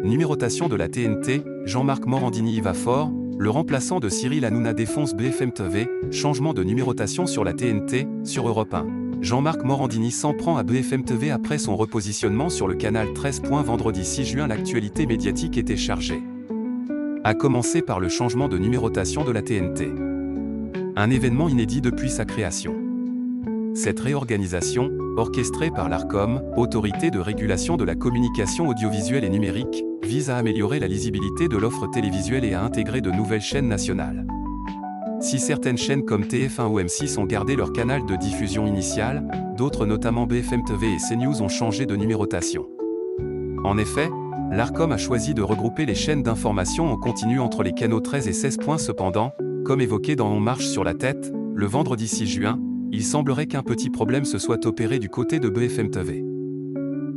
Numérotation de la TNT, Jean-Marc Morandini y va fort, le remplaçant de Cyril Hanouna défonce BFM TV, changement de numérotation sur la TNT, sur Europe 1. Jean-Marc Morandini s'en prend à BFM TV après son repositionnement sur le canal 13. Vendredi 6 juin, l'actualité médiatique était chargée. A commencer par le changement de numérotation de la TNT. Un événement inédit depuis sa création. Cette réorganisation, orchestrée par l'Arcom, Autorité de régulation de la communication audiovisuelle et numérique, vise à améliorer la lisibilité de l'offre télévisuelle et à intégrer de nouvelles chaînes nationales. Si certaines chaînes comme TF1 ou M6 ont gardé leur canal de diffusion initial, d'autres notamment BFM TV et CNews ont changé de numérotation. En effet, l'Arcom a choisi de regrouper les chaînes d'information en continu entre les canaux 13 et 16. Cependant, comme évoqué dans On marche sur la tête, le vendredi 6 juin, il semblerait qu'un petit problème se soit opéré du côté de BFM TV.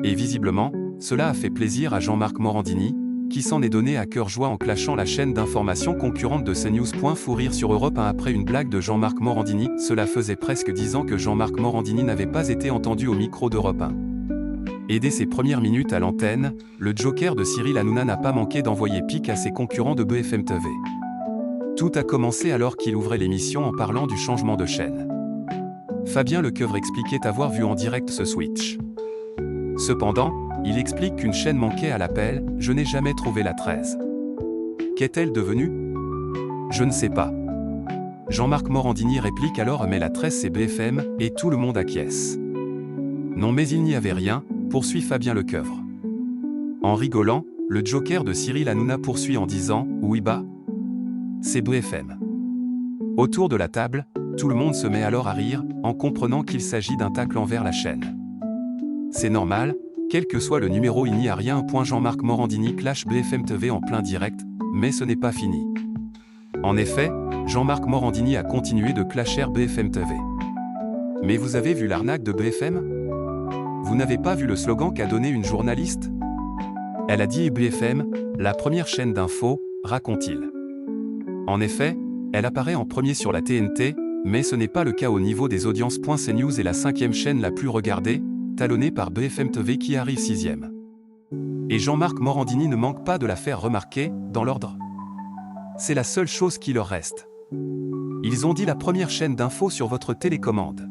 Et visiblement, cela a fait plaisir à Jean-Marc Morandini, qui s'en est donné à cœur joie en clashant la chaîne d'information concurrente de CNews. Fou rire sur Europe 1 après une blague de Jean-Marc Morandini. Cela faisait presque 10 ans que Jean-Marc Morandini n'avait pas été entendu au micro d'Europe 1. Et dès ses premières minutes à l'antenne, le joker de Cyril Hanouna n'a pas manqué d'envoyer pique à ses concurrents de BFM TV. Tout a commencé alors qu'il ouvrait l'émission en parlant du changement de chaîne. Fabien Lecoeuvre expliquait avoir vu en direct ce switch. Cependant, il explique qu'une chaîne manquait à l'appel, je n'ai jamais trouvé la 13. Qu'est-elle devenue? Je ne sais pas. Jean-Marc Morandini réplique alors mais la 13 c'est BFM, et tout le monde acquiesce. Non mais il n'y avait rien, poursuit Fabien Lecoeuvre. En rigolant, le joker de Cyril Hanouna poursuit en disant, oui bah, c'est BFM. Autour de la table, tout le monde se met alors à rire, en comprenant qu'il s'agit d'un tacle envers la chaîne. C'est normal, quel que soit le numéro il n'y a rien. Jean-Marc Morandini clash BFM TV en plein direct, mais ce n'est pas fini. En effet, Jean-Marc Morandini a continué de clasher BFM TV. Mais vous avez vu l'arnaque de BFM? Vous n'avez pas vu le slogan qu'a donné une journaliste? Elle a dit BFM, la première chaîne d'info, raconte-t-il. En effet, elle apparaît en premier sur la TNT, mais ce n'est pas le cas au niveau des audiences. CNews est la 5e chaîne la plus regardée, talonnée par BFM TV qui arrive 6e. Et Jean-Marc Morandini ne manque pas de la faire remarquer, dans l'ordre. C'est la seule chose qui leur reste. Ils ont dit la première chaîne d'info sur votre télécommande.